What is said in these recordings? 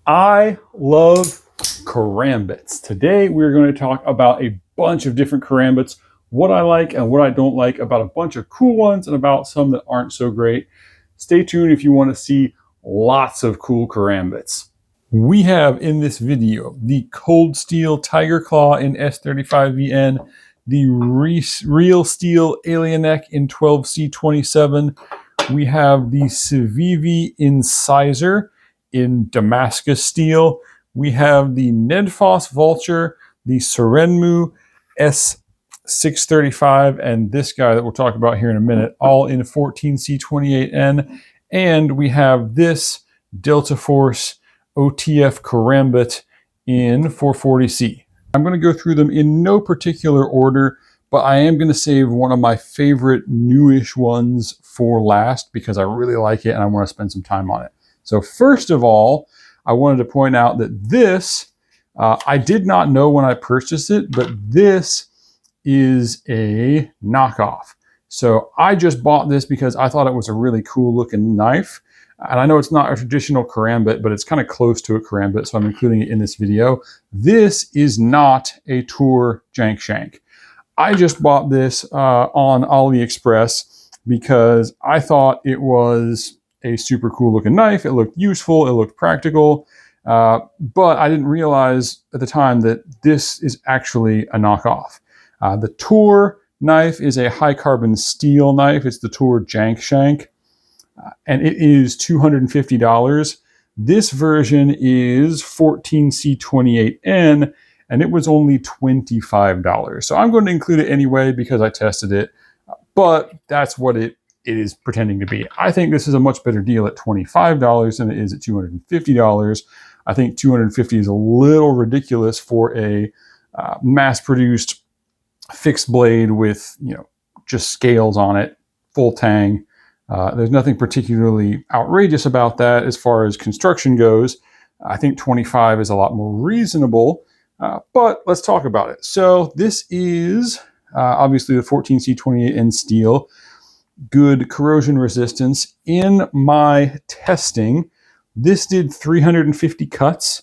I love karambits. Today we're going to talk about a bunch of different karambits, what I like and what I don't like, about a bunch of cool ones and about some that aren't so great. Stay tuned if you want to see lots of cool karambits. We have in this video the Cold Steel Tiger Claw in S35VN, the Real Steel Alien Neck in 12C27. We have the Civivi Incisor in Damascus Steel. We have the NedFoss Vulture, the Sanrenmu S635, and this guy that we'll talk about here in a minute, all in 14C28N. And we have this Delta Force OTF Karambit in 440C. I'm going to go through them in no particular order, but I am going to save one of my favorite newish ones for last because I really like it and I want to spend some time on it. So first of all, I wanted to point out that this, I did not know when I purchased it, but this is a knockoff. So I just bought this because I thought it was a really cool looking knife. And I know it's not a traditional karambit, but it's kind of close to a karambit, so I'm including it in this video. This is not a Toor jank shank. I just bought this on AliExpress because I thought it was a super cool looking knife. It looked useful, it looked practical, but I didn't realize at the time that this is actually a knockoff. The Toor knife is a high carbon steel knife. It's the Toor jank shank. And it is $250. This version is 14C28N, and it was only $25. So I'm going to include it anyway because I tested it, but that's what it is pretending to be. I think this is a much better deal at $25 than it is at $250. I think $250 is a little ridiculous for a mass-produced fixed blade with, just scales on it, full tang. There's nothing particularly outrageous about that as far as construction goes. I think 25 is a lot more reasonable, but let's talk about it. So this is obviously the 14C28N steel, good corrosion resistance. In my testing, this did 350 cuts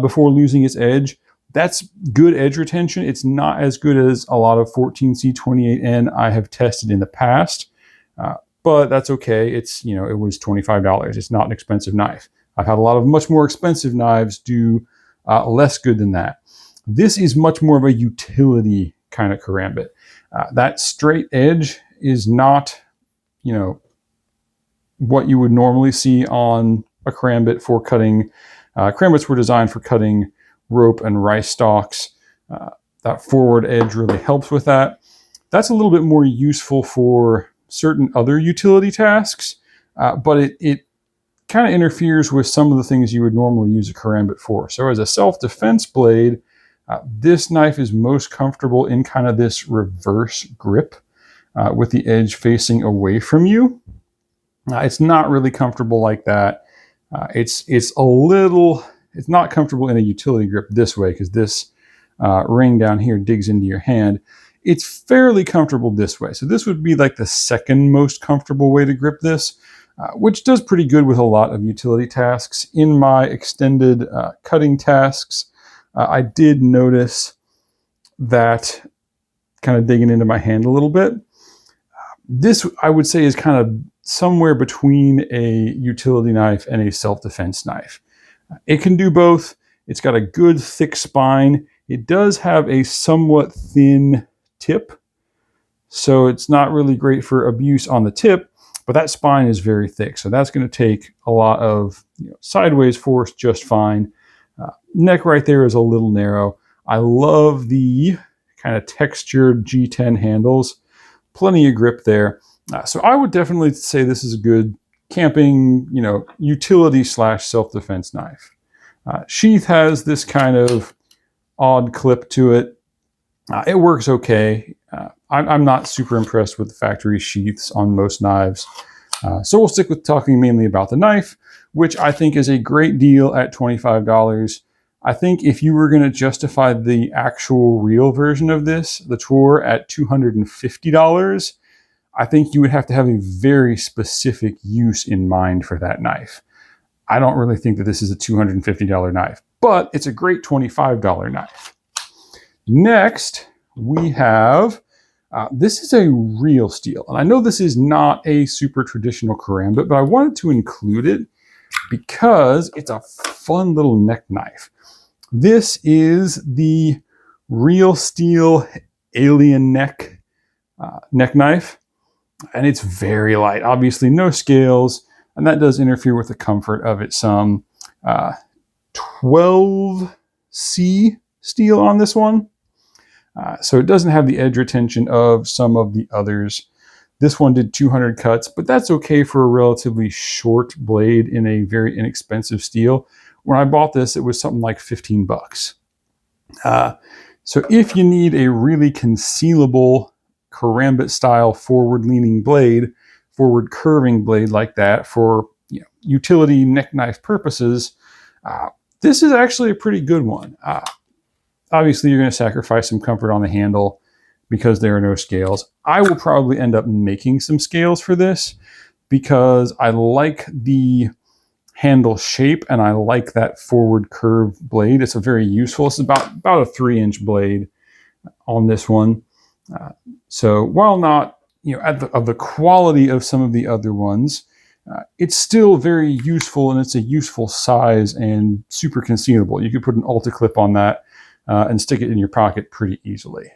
before losing its edge. That's good edge retention. It's not as good as a lot of 14C28N I have tested in the past. But that's okay. It's, it was $25. It's not an expensive knife. I've had a lot of much more expensive knives do less good than that. This is much more of a utility kind of karambit. That straight edge is not, what you would normally see on a karambit for cutting. Karambits were designed for cutting rope and rice stalks. That forward edge really helps with that. That's a little bit more useful for certain other utility tasks, but it kind of interferes with some of the things you would normally use a karambit for. So as a self-defense blade, this knife is most comfortable in kind of this reverse grip with the edge facing away from you. It's not really comfortable like that. It's not comfortable in a utility grip this way because this ring down here digs into your hand. It's fairly comfortable this way. So this would be like the second most comfortable way to grip this, which does pretty good with a lot of utility tasks. In my extended cutting tasks, I did notice that kind of digging into my hand a little bit. This, I would say, is kind of somewhere between a utility knife and a self-defense knife. It can do both. It's got a good thick spine. It does have a somewhat thin tip, so it's not really great for abuse on the tip, but that spine is very thick, so that's going to take a lot of sideways force just fine. Neck right there is a little narrow. I love the kind of textured G10 handles, plenty of grip there. So I would definitely say this is a good camping, utility / self-defense knife. Sheath has this kind of odd clip to it. It works okay. I'm not super impressed with the factory sheaths on most knives. So we'll stick with talking mainly about the knife, which I think is a great deal at $25. I think if you were going to justify the actual real version of this, the Toor, at $250, I think you would have to have a very specific use in mind for that knife. I don't really think that this is a $250 knife, but it's a great $25 knife. Next, we have, this is a real steel. And I know this is not a super traditional karambit, but I wanted to include it because it's a fun little neck knife. This is the real steel alien neck knife, and it's very light. Obviously, no scales, and that does interfere with the comfort of it some. 12C steel on this one, so it doesn't have the edge retention of some of the others. This one did 200 cuts, but that's okay for a relatively short blade in a very inexpensive steel. When I bought this, it was something like 15 bucks. So if you need a really concealable karambit style forward leaning blade, forward curving blade like that for utility neck knife purposes, this is actually a pretty good one. Obviously, you're going to sacrifice some comfort on the handle because there are no scales. I will probably end up making some scales for this because I like the handle shape and I like that forward curved blade. It's a very useful, it's about a 3-inch blade on this one. So while not of the quality of some of the other ones, it's still very useful, and it's a useful size and super concealable. You could put an Ulta clip on that and stick it in your pocket pretty easily.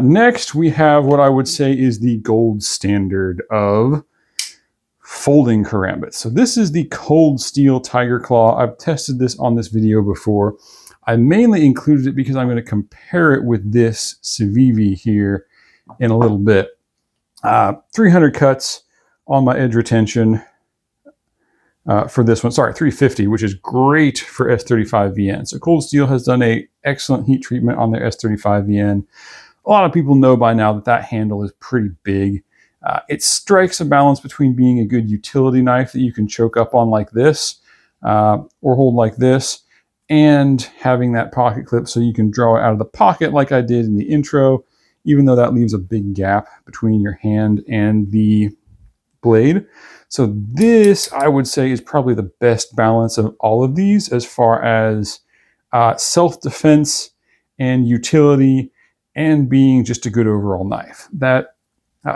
Next, we have what I would say is the gold standard of folding karambit. So this is the cold steel tiger claw. I've tested this on this video before. I mainly included it because I'm going to compare it with this Civivi here in a little bit. 300 cuts on my edge retention for this one. Sorry, 350, which is great for S35VN. So Cold Steel has done an excellent heat treatment on their S35VN. A lot of people know by now that that handle is pretty big. It strikes a balance between being a good utility knife that you can choke up on like this or hold like this, and having that pocket clip so you can draw it out of the pocket like I did in the intro, even though that leaves a big gap between your hand and the blade. So this, I would say, is probably the best balance of all of these as far as self-defense and utility and being just a good overall knife. That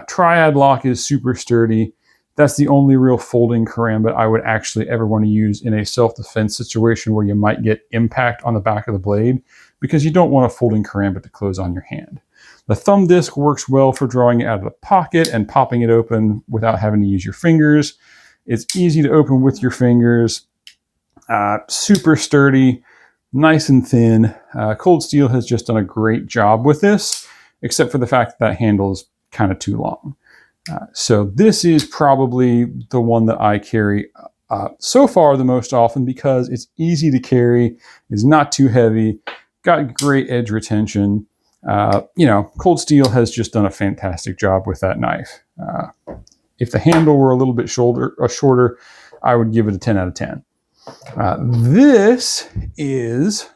triad lock is super sturdy. That's the only real folding karambit I would actually ever want to use in a self-defense situation where you might get impact on the back of the blade, because you don't want a folding karambit to close on your hand. The thumb disc works well for drawing it out of the pocket and popping it open without having to use your fingers. It's easy to open with your fingers. Super sturdy, nice and thin. Cold Steel has just done a great job with this, except for the fact that handle is kind of too long. So this is probably the one that I carry so far the most often because it's easy to carry, it's not too heavy, got great edge retention. Cold Steel has just done a fantastic job with that knife. If the handle were a little bit shorter, I would give it a 10 out of 10. This is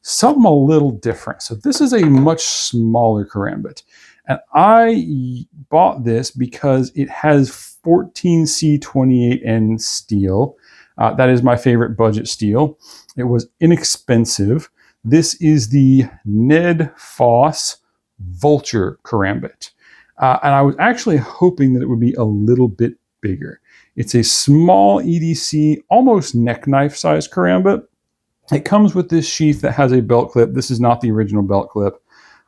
something a little different. So this is a much smaller karambit. And I bought this because it has 14C28N steel. That is my favorite budget steel. It was inexpensive. This is the NedFoss Vulture karambit. And I was actually hoping that it would be a little bit bigger. It's a small EDC, almost neck knife size karambit. It comes with this sheath that has a belt clip. This is not the original belt clip.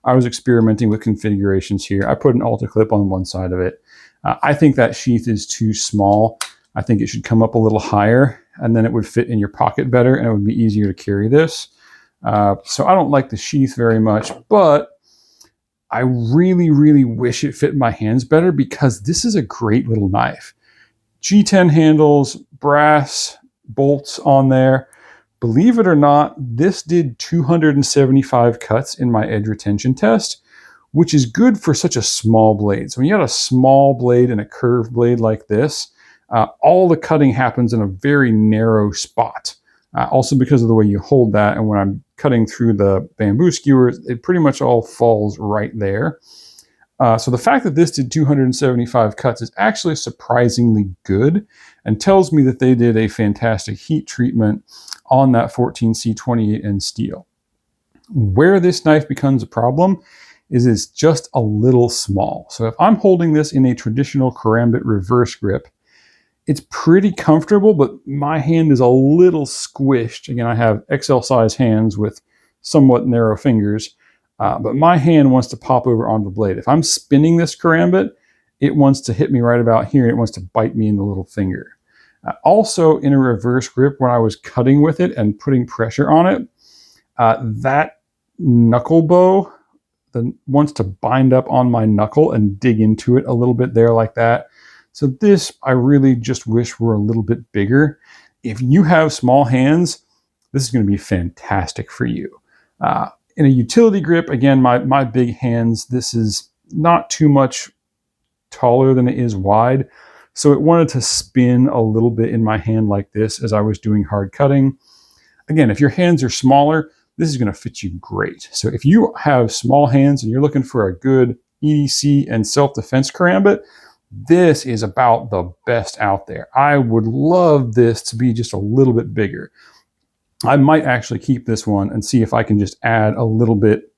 I was experimenting with configurations here. I put an Ulta clip on one side of it. I think that sheath is too small. I think it should come up a little higher, and then it would fit in your pocket better, and it would be easier to carry this. So I don't like the sheath very much, but I really, really wish it fit my hands better because this is a great little knife. G10 handles, brass bolts on there. Believe it or not, this did 275 cuts in my edge retention test, which is good for such a small blade. So when you got a small blade and a curved blade like this, all the cutting happens in a very narrow spot. Also because of the way you hold that, and when I'm cutting through the bamboo skewers, it pretty much all falls right there. So the fact that this did 275 cuts is actually surprisingly good and tells me that they did a fantastic heat treatment on that 14C28N steel. Where this knife becomes a problem is it's just a little small. So if I'm holding this in a traditional Karambit reverse grip, it's pretty comfortable, but my hand is a little squished. Again, I have XL size hands with somewhat narrow fingers. But my hand wants to pop over onto the blade. If I'm spinning this Karambit, it wants to hit me right about here. And it wants to bite me in the little finger. Also, in a reverse grip, when I was cutting with it and putting pressure on it, that knuckle bow wants to bind up on my knuckle and dig into it a little bit there like that. So this, I really just wish were a little bit bigger. If you have small hands, this is going to be fantastic for you. In a utility grip, again, my big hands, this is not too much taller than it is wide. So it wanted to spin a little bit in my hand like this as I was doing hard cutting. Again, if your hands are smaller, this is going to fit you great. So if you have small hands and you're looking for a good EDC and self-defense Karambit, this is about the best out there. I would love this to be just a little bit bigger. I might actually keep this one and see if I can just add a little bit,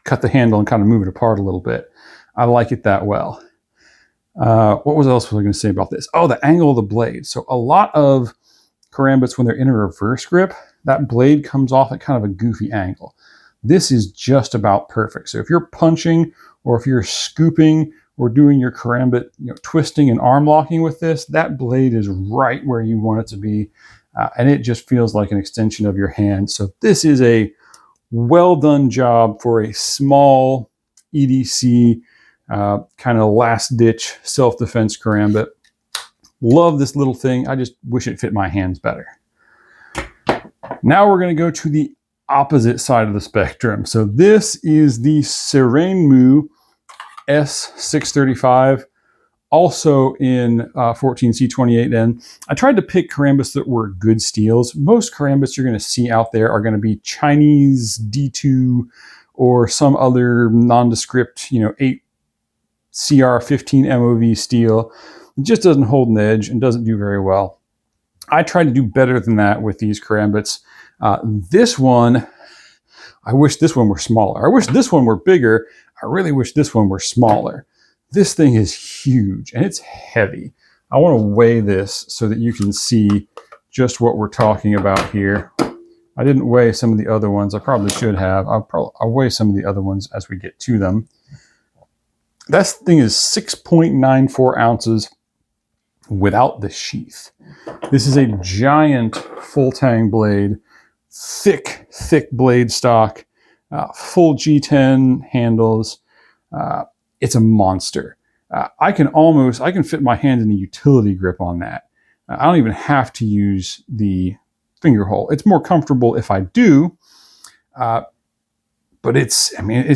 cut the handle and kind of move it apart a little bit. I like it that well. What else was I going to say about this? Oh, the angle of the blade. So a lot of Karambits, when they're in a reverse grip, that blade comes off at kind of a goofy angle. This is just about perfect. So if you're punching or if you're scooping or doing your Karambit, twisting and arm locking with this, that blade is right where you want it to be. And it just feels like an extension of your hand. So this is a well done job for a small EDC kind of last ditch self-defense Karambit. Love this little thing. I just wish it fit my hands better. Now we're going to go to the opposite side of the spectrum. So this is the Sanrenmu S635. Also in 14C28N. I tried to pick Karambits that were good steels. Most Karambits you're going to see out there are going to be Chinese D2 or some other nondescript, 8 CR15 MOV steel. It just doesn't hold an edge and doesn't do very well. I tried to do better than that with these Karambits. This one, I wish this one were smaller. I wish this one were bigger. I really wish this one were smaller. This thing is huge and it's heavy. I want to weigh this so that you can see just what we're talking about here. I didn't weigh some of the other ones. I probably should have. I'll weigh some of the other ones as we get to them. That thing is 6.94 ounces without the sheath. This is a giant full tang blade, thick blade stock, full G10 handles. It's a monster. I can fit my hand in a utility grip on that. I don't even have to use the finger hole. It's more comfortable if I do, but it's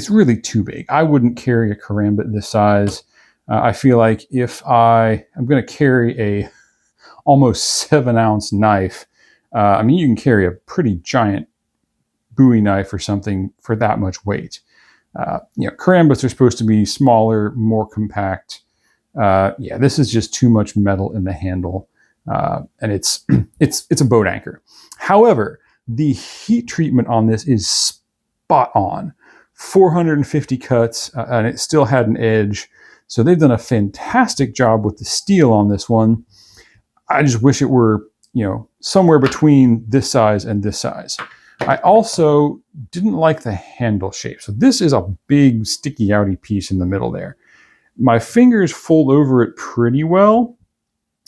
really too big. I wouldn't carry a Karambit this size. I feel like if I'm going to carry a almost 7-ounce knife, you can carry a pretty giant Bowie knife or something for that much weight. Karambits are supposed to be smaller, more compact. This is just too much metal in the handle, and it's a boat anchor. However, the heat treatment on this is spot on. 450 cuts, and it still had an edge. So they've done a fantastic job with the steel on this one. I just wish it were, somewhere between this size and this size. I also didn't like the handle shape. So this is a big sticky outy piece in the middle there. My fingers fold over it pretty well.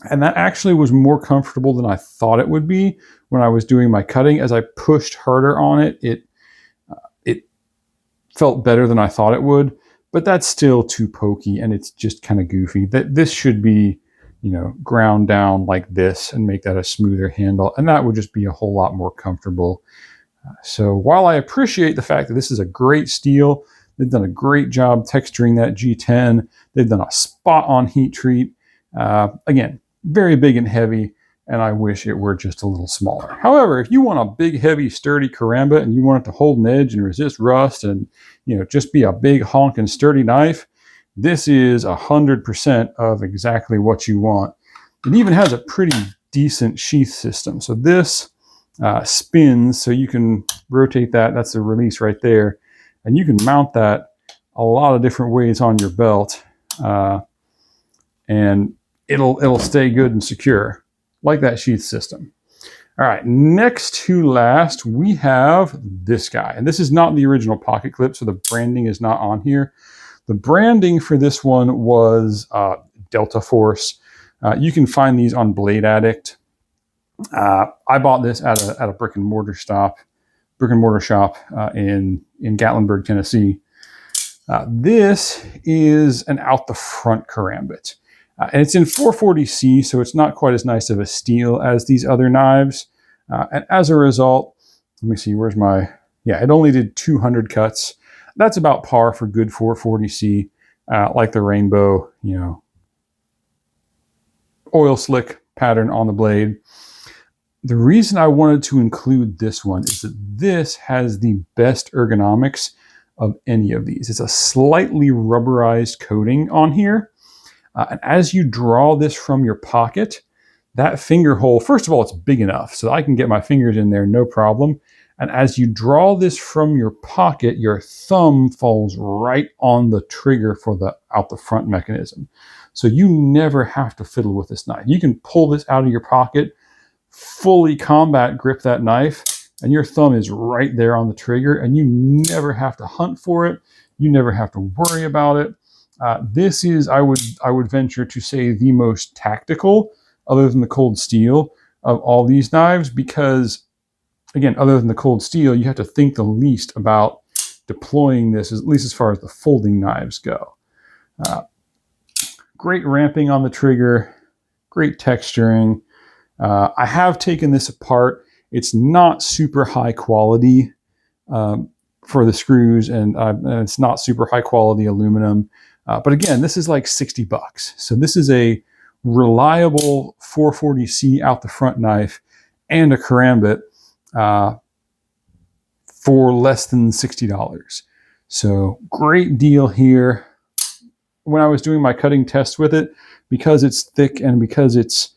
And that actually was more comfortable than I thought it would be when I was doing my cutting. As I pushed harder on it, it felt better than I thought it would, but that's still too pokey and it's just kind of goofy. This should be, ground down like this and make that a smoother handle. And that would just be a whole lot more comfortable. So while I appreciate the fact that this is a great steel, they've done a great job texturing that G10. They've done a spot on heat treat. Again, very big and heavy, and I wish it were just a little smaller. However, if you want a big, heavy, sturdy Karambit and you want it to hold an edge and resist rust and just be a big honking sturdy knife, This is 100% of exactly what you want. It even has a pretty decent sheath system. So this spins, so you can rotate that. That's the release right there. And you can mount that a lot of different ways on your belt. And it'll stay good and secure, like that sheath system. All right, next to last, we have this guy. And this is not the original pocket clip, so the branding is not on here. The branding for this one was Delta Force. You can find these on Blade Addict. I bought this at a brick and mortar shop in Gatlinburg, Tennessee. This is an out the front Karambit. And it's in 440C, so it's not quite as nice of a steel as these other knives. And as a result, let me see, where's my... Yeah, it only did 200 cuts. That's about par for good 440C, like the rainbow, oil slick pattern on the blade. The reason I wanted to include this one is that this has the best ergonomics of any of these. It's a slightly rubberized coating on here. And as you draw this from your pocket, that finger hole, first of all, it's big enough so I can get my fingers in there, no problem. And as you draw this from your pocket, your thumb falls right on the trigger for the out the front mechanism. So you never have to fiddle with this knife. You can pull this out of your pocket, fully combat grip that knife, and your thumb is right there on the trigger, and you never have to hunt for it. You never have to worry about it. This is, I would venture to say, the most tactical, other than the cold steel, of all these knives, because, again, other than the cold steel, you have to think the least about deploying this, at least as far as the folding knives go. Great ramping on the trigger, great texturing. I have taken this apart. It's not super high quality for the screws, and it's not super high quality aluminum. But again, this is like $60. So this is a reliable 440C out the front knife and a Karambit for less than $60. So great deal here. When I was doing my cutting tests with it, because it's thick and because it's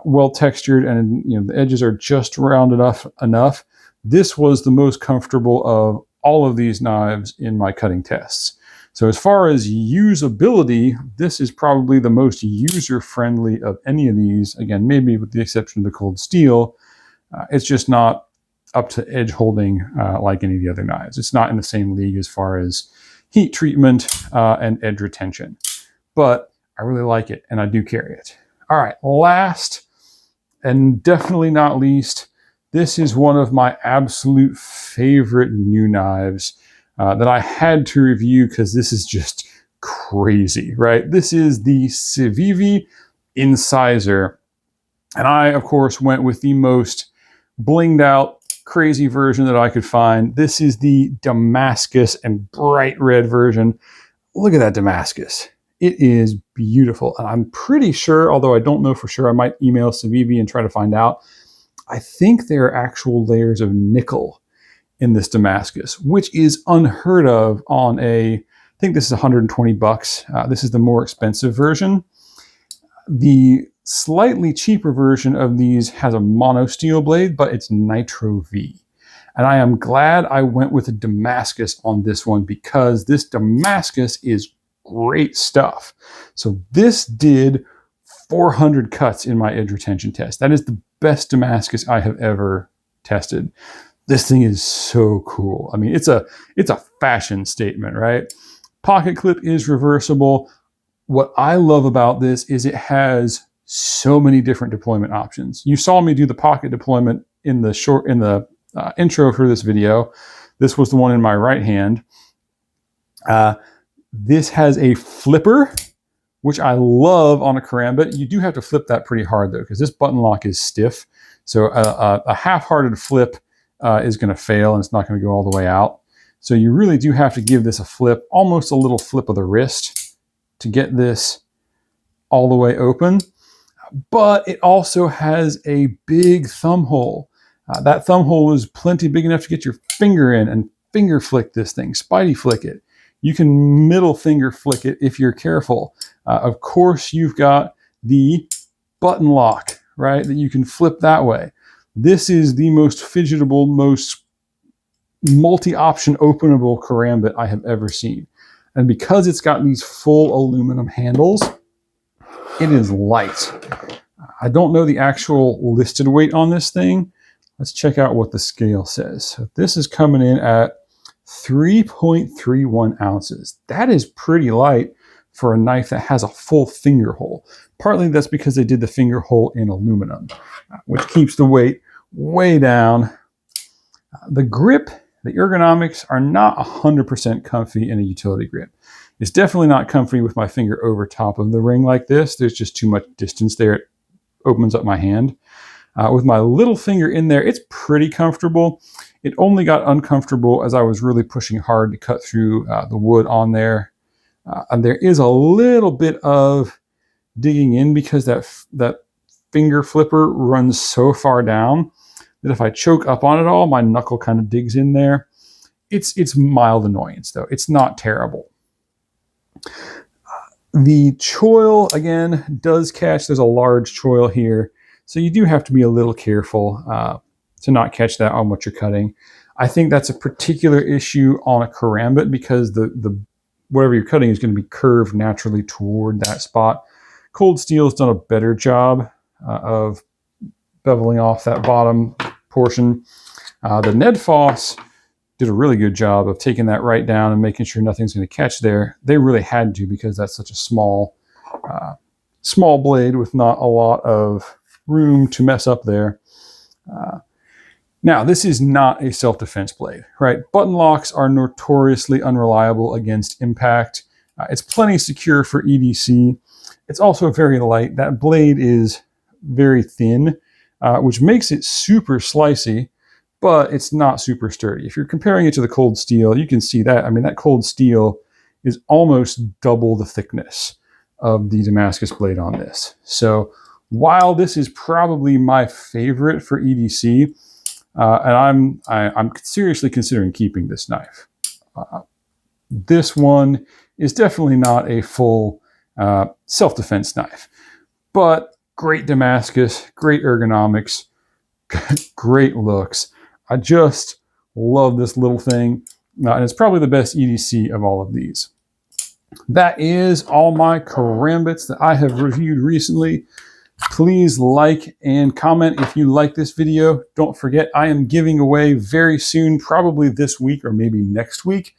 well textured and the edges are just rounded enough, this was the most comfortable of all of these knives in my cutting tests. So as far as usability, this is probably the most user-friendly of any of these. Again, maybe with the exception of the cold steel. It's just not up to edge holding like any of the other knives. It's not in the same league as far as heat treatment and edge retention. But I really like it, and I do carry it. All right, last and definitely not least, this is one of my absolute favorite new knives that I had to review because this is just crazy, right? This is the Civivi Incisor. And I, of course, went with the most blinged out, crazy version that I could find. This is the Damascus and bright red version. Look at that Damascus. It is beautiful. And I'm pretty sure, although I don't know for sure, I might email Civivi and try to find out. I think there are actual layers of nickel in this Damascus, which is unheard of on I think this is $120. This is the more expensive version. The slightly cheaper version of these has a mono steel blade, but it's Nitro V. And I am glad I went with a Damascus on this one because this Damascus is great stuff. So this did 400 cuts in my edge retention test. That is the best Damascus I have ever tested. This thing is so cool. I mean, it's a fashion statement, right? Pocket clip is reversible. What I love about this is it has so many different deployment options. You saw me do the pocket deployment in the intro for this video. This was the one in my right hand. This has a flipper, which I love on a Karambit. You do have to flip that pretty hard though, because this button lock is stiff. So a half-hearted flip is going to fail and it's not going to go all the way out. So you really do have to give this a flip, almost a little flip of the wrist to get this all the way open. But it also has a big thumb hole. That thumb hole is plenty big enough to get your finger in and finger flick this thing, spidey flick it. You can middle finger flick it if you're careful. Of course, you've got the button lock, right, that you can flip that way. This is the most fidgetable, most multi-option openable karambit I have ever seen. And because it's got these full aluminum handles, it is light. I don't know the actual listed weight on this thing. Let's check out what the scale says. So this is coming in at 3.31 ounces. That is pretty light for a knife that has a full finger hole. Partly that's because they did the finger hole in aluminum, which keeps the weight way down. The grip, the ergonomics are not 100% comfy in a utility grip. It's definitely not comfy with my finger over top of the ring like this. There's just too much distance there. It opens up my hand. With my little finger in there, it's pretty comfortable. It only got uncomfortable as I was really pushing hard to cut through the wood on there. And there is a little bit of digging in because that finger flipper runs so far down that if I choke up on it all, my knuckle kind of digs in there. It's mild annoyance though. It's not terrible. The choil, again, does catch. There's a large choil here. So you do have to be a little careful to not catch that on what you're cutting. I think that's a particular issue on a karambit because the whatever you're cutting is going to be curved naturally toward that spot. Cold steel has done a better job of beveling off that bottom portion. The NedFoss did a really good job of taking that right down and making sure nothing's going to catch there. They really had to because that's such a small blade with not a lot of room to mess up there. Now, this is not a self-defense blade, right? Button locks are notoriously unreliable against impact. It's plenty secure for EDC. It's also very light. That blade is very thin, which makes it super slicey, but it's not super sturdy. If you're comparing it to the cold steel, you can see that. I mean, that cold steel is almost double the thickness of the Damascus blade on this. So while this is probably my favorite for EDC, and I'm seriously considering keeping this knife. This one is definitely not a full self-defense knife, but great Damascus, great ergonomics, great looks. I just love this little thing, and it's probably the best EDC of all of these. That is all my karambits that I have reviewed recently. Please like and comment if you like this video. Don't forget, I am giving away very soon, probably this week or maybe next week,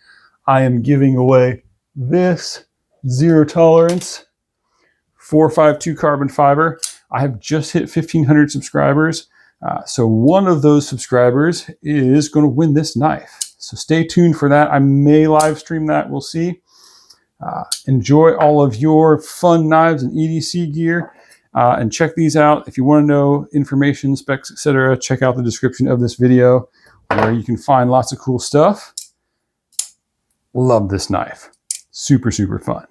I am giving away this zero tolerance 452 carbon fiber. I have just hit 1,500 subscribers. So one of those subscribers is going to win this knife. So stay tuned for that. I may live stream that. We'll see. Enjoy all of your fun knives and EDC gear. And check these out. If you want to know information, specs, etc., check out the description of this video where you can find lots of cool stuff. Love this knife. Super, super fun.